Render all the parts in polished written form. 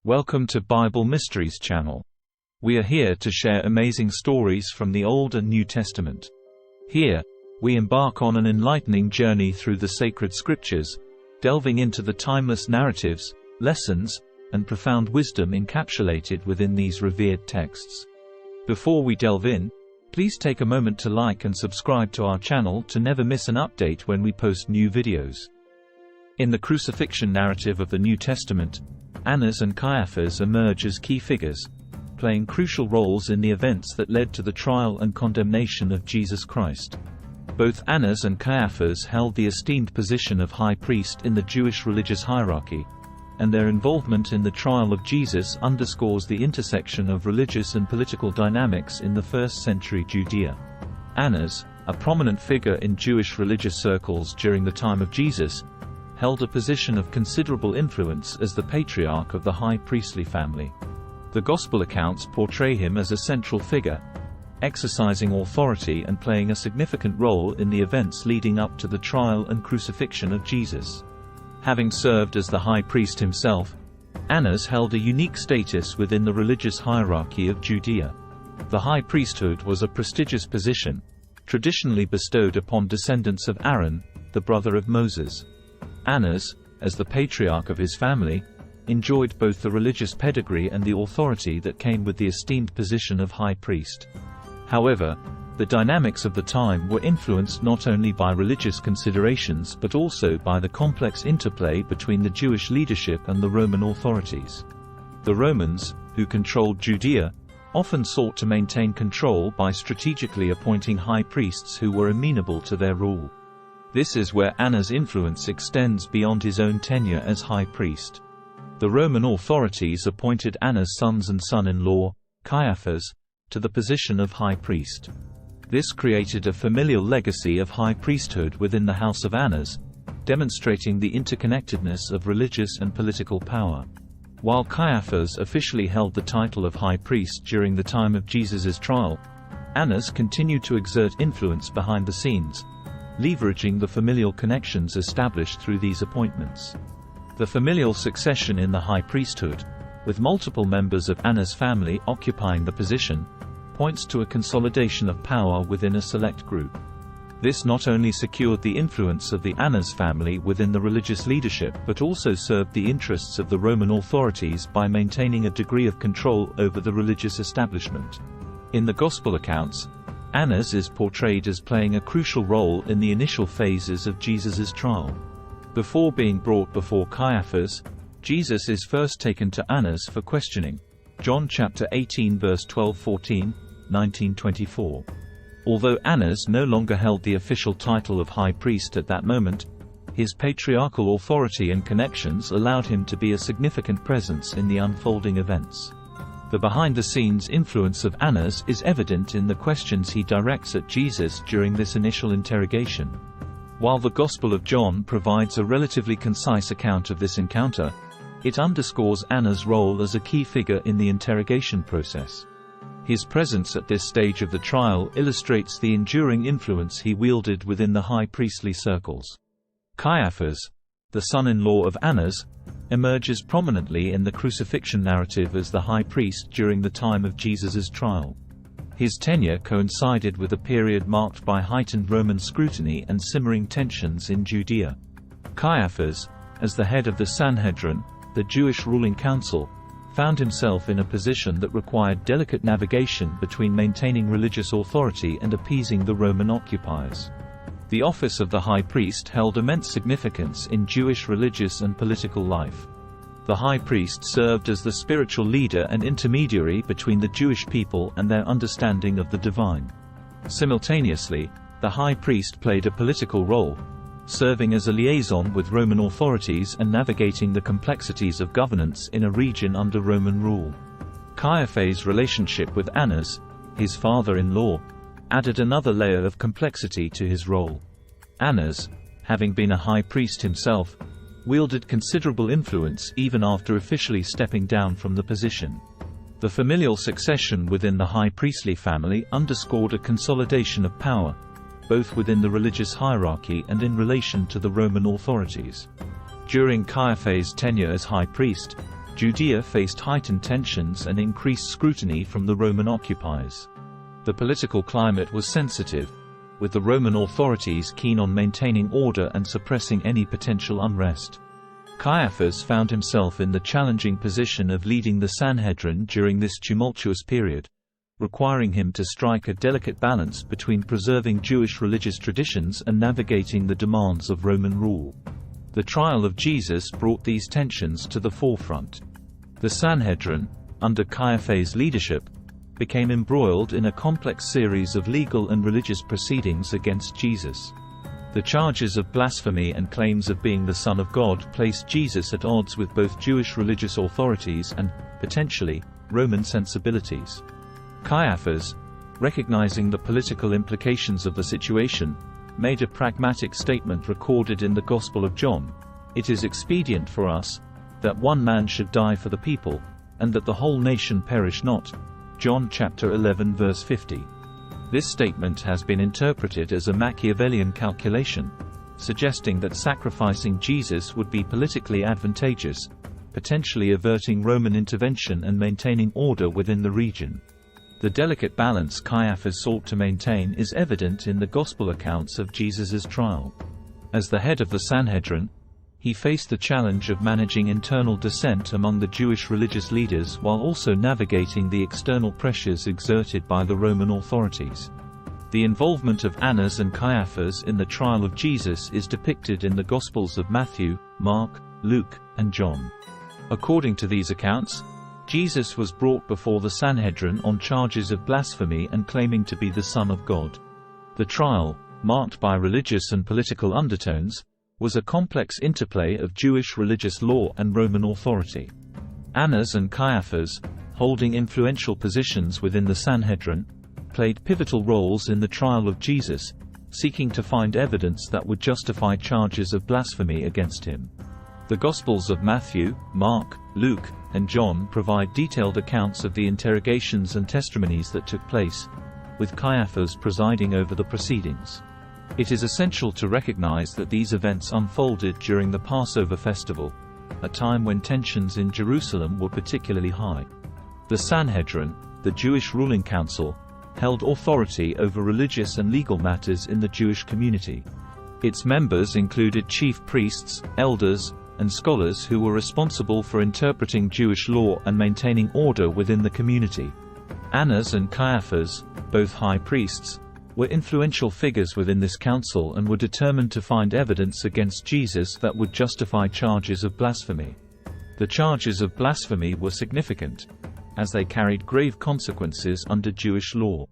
Welcome to Bible Mysteries channel. We are here to share amazing stories from the Old and New Testament. Here, we embark on an enlightening journey through the sacred scriptures, delving into the timeless narratives, lessons, and profound wisdom encapsulated within these revered texts. Before we delve in, please take a moment to like and subscribe to our channel to never miss an update when we post new videos. In the crucifixion narrative of the New Testament, Annas and Caiaphas emerge as key figures, playing crucial roles in the events that led to the trial and condemnation of Jesus Christ. Both Annas and Caiaphas held the esteemed position of high priest in the Jewish religious hierarchy, and their involvement in the trial of Jesus underscores the intersection of religious and political dynamics in the first-century Judea. Annas, a prominent figure in Jewish religious circles during the time of Jesus, held a position of considerable influence as the patriarch of the high priestly family. The Gospel accounts portray him as a central figure, exercising authority and playing a significant role in the events leading up to the trial and crucifixion of Jesus. Having served as the high priest himself, Annas held a unique status within the religious hierarchy of Judea. The high priesthood was a prestigious position, traditionally bestowed upon descendants of Aaron, the brother of Moses. Annas, as the patriarch of his family, enjoyed both the religious pedigree and the authority that came with the esteemed position of high priest. However, the dynamics of the time were influenced not only by religious considerations but also by the complex interplay between the Jewish leadership and the Roman authorities. The Romans, who controlled Judea, often sought to maintain control by strategically appointing high priests who were amenable to their rule. This is where Annas' influence extends beyond his own tenure as high priest. The Roman authorities appointed Annas' sons and son-in-law, Caiaphas, to the position of high priest. This created a familial legacy of high priesthood within the house of Annas, demonstrating the interconnectedness of religious and political power. While Caiaphas officially held the title of high priest during the time of Jesus' trial, Annas continued to exert influence behind the scenes, leveraging the familial connections established through these appointments. The familial succession in the high priesthood, with multiple members of Annas' family occupying the position, points to a consolidation of power within a select group. This not only secured the influence of the Annas family within the religious leadership but also served the interests of the Roman authorities by maintaining a degree of control over the religious establishment. In the Gospel accounts, Annas is portrayed as playing a crucial role in the initial phases of Jesus' trial. Before being brought before Caiaphas, Jesus is first taken to Annas for questioning. John chapter 18 verse 12-14, 19-24. Although Annas no longer held the official title of high priest at that moment, his patriarchal authority and connections allowed him to be a significant presence in the unfolding events. The behind-the-scenes influence of Annas is evident in the questions he directs at Jesus during this initial interrogation. While the Gospel of John provides a relatively concise account of this encounter, it underscores Annas' role as a key figure in the interrogation process. His presence at this stage of the trial illustrates the enduring influence he wielded within the high priestly circles. Caiaphas, the son-in-law of Annas, emerges prominently in the crucifixion narrative as the high priest during the time of Jesus' trial. His tenure coincided with a period marked by heightened Roman scrutiny and simmering tensions in Judea. Caiaphas, as the head of the Sanhedrin, the Jewish ruling council, found himself in a position that required delicate navigation between maintaining religious authority and appeasing the Roman occupiers. The office of the high priest held immense significance in Jewish religious and political life. The high priest served as the spiritual leader and intermediary between the Jewish people and their understanding of the divine. Simultaneously, the high priest played a political role, serving as a liaison with Roman authorities and navigating the complexities of governance in a region under Roman rule. Caiaphas' relationship with Annas, his father-in-law, added another layer of complexity to his role. Annas, having been a high priest himself, wielded considerable influence even after officially stepping down from the position. The familial succession within the high priestly family underscored a consolidation of power, both within the religious hierarchy and in relation to the Roman authorities. During Caiaphas' tenure as high priest, Judea faced heightened tensions and increased scrutiny from the Roman occupiers. The political climate was sensitive, with the Roman authorities keen on maintaining order and suppressing any potential unrest. Caiaphas found himself in the challenging position of leading the Sanhedrin during this tumultuous period, requiring him to strike a delicate balance between preserving Jewish religious traditions and navigating the demands of Roman rule. The trial of Jesus brought these tensions to the forefront. The Sanhedrin, under Caiaphas' leadership, became embroiled in a complex series of legal and religious proceedings against Jesus. The charges of blasphemy and claims of being the Son of God placed Jesus at odds with both Jewish religious authorities and, potentially, Roman sensibilities. Caiaphas, recognizing the political implications of the situation, made a pragmatic statement recorded in the Gospel of John: "It is expedient for us that one man should die for the people, and that the whole nation perish not." John chapter 11 verse 50. This statement has been interpreted as a Machiavellian calculation, suggesting that sacrificing Jesus would be politically advantageous, potentially averting Roman intervention and maintaining order within the region. The delicate balance Caiaphas sought to maintain is evident in the Gospel accounts of Jesus' trial. As the head of the Sanhedrin, he faced the challenge of managing internal dissent among the Jewish religious leaders while also navigating the external pressures exerted by the Roman authorities. The involvement of Annas and Caiaphas in the trial of Jesus is depicted in the Gospels of Matthew, Mark, Luke, and John. According to these accounts, Jesus was brought before the Sanhedrin on charges of blasphemy and claiming to be the Son of God. The trial, marked by religious and political undertones, was a complex interplay of Jewish religious law and Roman authority. Annas and Caiaphas, holding influential positions within the Sanhedrin, played pivotal roles in the trial of Jesus, seeking to find evidence that would justify charges of blasphemy against him. The Gospels of Matthew, Mark, Luke, and John provide detailed accounts of the interrogations and testimonies that took place, with Caiaphas presiding over the proceedings. It is essential to recognize that these events unfolded during the Passover festival, a time when tensions in Jerusalem were particularly high. The Sanhedrin, the Jewish ruling council, held authority over religious and legal matters in the Jewish community. Its members included chief priests, elders, and scholars who were responsible for interpreting Jewish law and maintaining order within the community. Annas and Caiaphas, both high priests, were influential figures within this council and were determined to find evidence against Jesus that would justify charges of blasphemy. The charges of blasphemy were significant, as they carried grave consequences under Jewish law.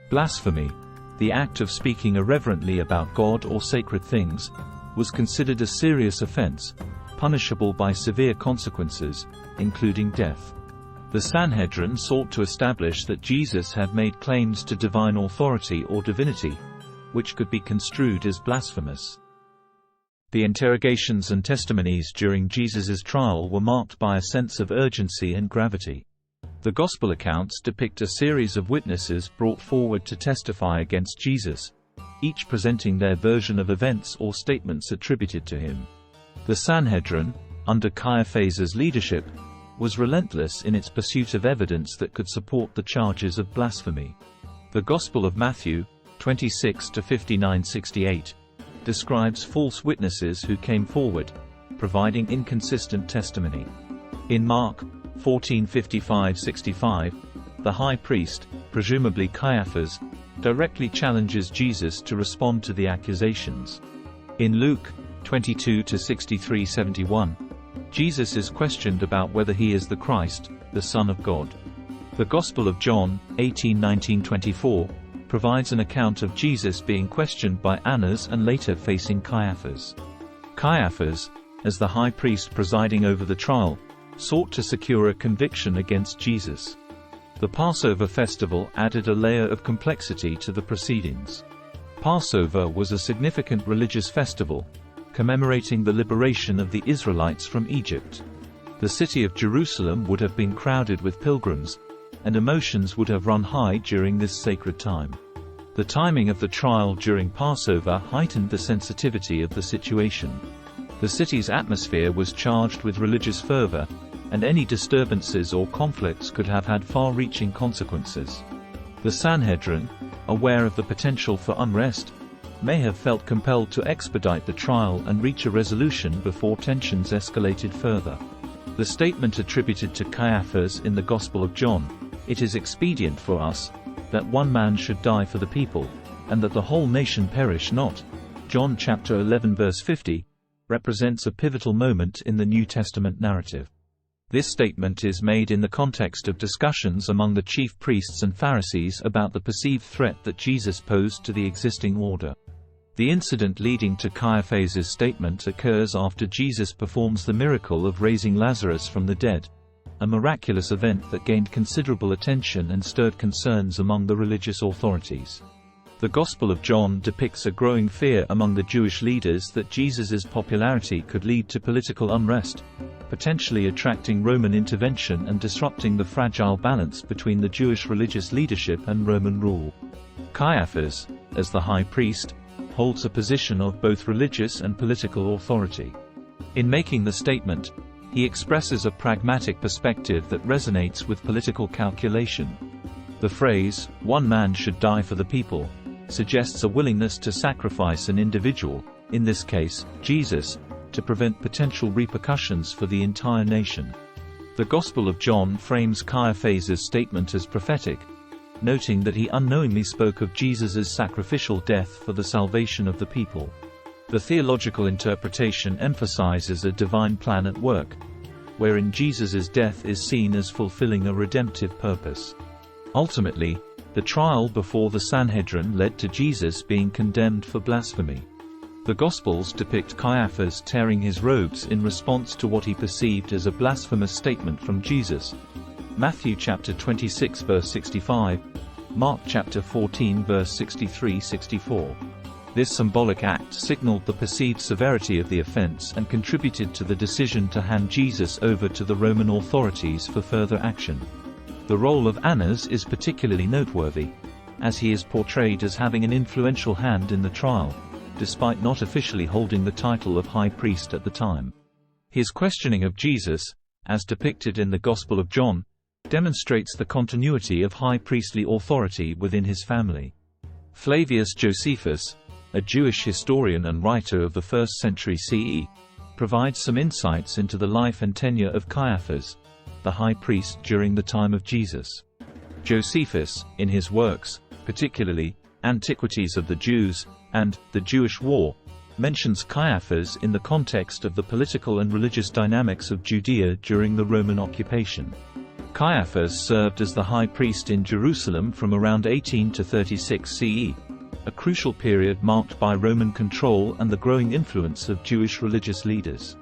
Blasphemy, the act of speaking irreverently about God or sacred things, was considered a serious offense, punishable by severe consequences, including death. The Sanhedrin sought to establish that Jesus had made claims to divine authority or divinity, which could be construed as blasphemous. The interrogations and testimonies during Jesus' trial were marked by a sense of urgency and gravity. The Gospel accounts depict a series of witnesses brought forward to testify against Jesus, each presenting their version of events or statements attributed to him. The Sanhedrin, under Caiaphas' leadership, was relentless in its pursuit of evidence that could support the charges of blasphemy. The Gospel of Matthew, 26-59-68, describes false witnesses who came forward, providing inconsistent testimony. In Mark, 14:55-65, the high priest, presumably Caiaphas, directly challenges Jesus to respond to the accusations. In Luke, 22-63-71, Jesus is questioned about whether he is the Christ, the Son of God. The Gospel of John, 18:19-24, provides an account of Jesus being questioned by Annas and later facing Caiaphas. Caiaphas, as the high priest presiding over the trial, sought to secure a conviction against Jesus. The Passover festival added a layer of complexity to the proceedings. Passover was a significant religious festival, commemorating the liberation of the Israelites from Egypt. The city of Jerusalem would have been crowded with pilgrims, and emotions would have run high during this sacred time. The timing of the trial during Passover heightened the sensitivity of the situation. The city's atmosphere was charged with religious fervor, and any disturbances or conflicts could have had far-reaching consequences. The Sanhedrin, aware of the potential for unrest, may have felt compelled to expedite the trial and reach a resolution before tensions escalated further. The statement attributed to Caiaphas in the Gospel of John, "It is expedient for us that one man should die for the people, and that the whole nation perish not," John chapter 11 verse 50, represents a pivotal moment in the New Testament narrative. This statement is made in the context of discussions among the chief priests and Pharisees about the perceived threat that Jesus posed to the existing order. The incident leading to Caiaphas' statement occurs after Jesus performs the miracle of raising Lazarus from the dead, a miraculous event that gained considerable attention and stirred concerns among the religious authorities. The Gospel of John depicts a growing fear among the Jewish leaders that Jesus' popularity could lead to political unrest, potentially attracting Roman intervention and disrupting the fragile balance between the Jewish religious leadership and Roman rule. Caiaphas, as the high priest, holds a position of both religious and political authority. In making the statement, he expresses a pragmatic perspective that resonates with political calculation. The phrase, "one man should die for the people," suggests a willingness to sacrifice an individual, in this case, Jesus, to prevent potential repercussions for the entire nation. The Gospel of John frames Caiaphas' statement as prophetic, noting that he unknowingly spoke of Jesus' sacrificial death for the salvation of the people. The theological interpretation emphasizes a divine plan at work, wherein Jesus' death is seen as fulfilling a redemptive purpose. Ultimately, the trial before the Sanhedrin led to Jesus being condemned for blasphemy. The Gospels depict Caiaphas tearing his robes in response to what he perceived as a blasphemous statement from Jesus. Matthew chapter 26 verse 65, Mark chapter 14 verse 63-64. This symbolic act signaled the perceived severity of the offense and contributed to the decision to hand Jesus over to the Roman authorities for further action. The role of Annas is particularly noteworthy, as he is portrayed as having an influential hand in the trial, despite not officially holding the title of high priest at the time. His questioning of Jesus, as depicted in the Gospel of John, demonstrates the continuity of high priestly authority within his family. Flavius Josephus, a Jewish historian and writer of the 1st century CE, provides some insights into the life and tenure of Caiaphas, the high priest during the time of Jesus. Josephus, in his works, particularly Antiquities of the Jews and The Jewish War, mentions Caiaphas in the context of the political and religious dynamics of Judea during the Roman occupation. Caiaphas served as the high priest in Jerusalem from around 18 to 36 CE, a crucial period marked by Roman control and the growing influence of Jewish religious leaders.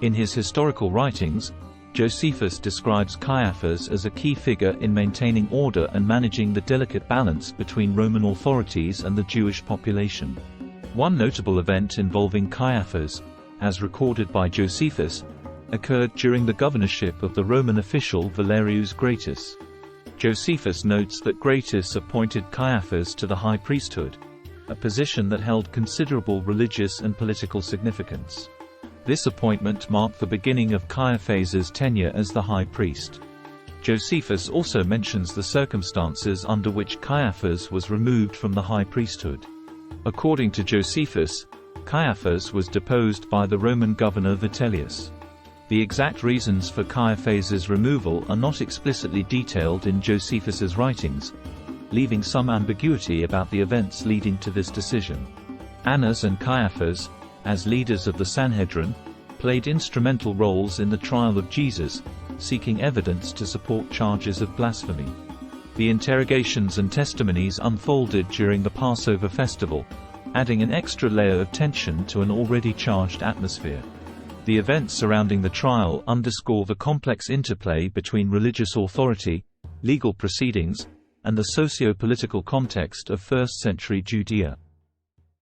In his historical writings, Josephus describes Caiaphas as a key figure in maintaining order and managing the delicate balance between Roman authorities and the Jewish population. One notable event involving Caiaphas, as recorded by Josephus, occurred during the governorship of the Roman official Valerius Gratus. Josephus notes that Gratus appointed Caiaphas to the high priesthood, a position that held considerable religious and political significance. This appointment marked the beginning of Caiaphas' tenure as the high priest. Josephus also mentions the circumstances under which Caiaphas was removed from the high priesthood. According to Josephus, Caiaphas was deposed by the Roman governor Vitellius. The exact reasons for Caiaphas' removal are not explicitly detailed in Josephus's writings, leaving some ambiguity about the events leading to this decision. Annas and Caiaphas, as leaders of the Sanhedrin, played instrumental roles in the trial of Jesus, seeking evidence to support charges of blasphemy. The interrogations and testimonies unfolded during the Passover festival, adding an extra layer of tension to an already charged atmosphere. The events surrounding the trial underscore the complex interplay between religious authority, legal proceedings, and the socio-political context of 1st century Judea.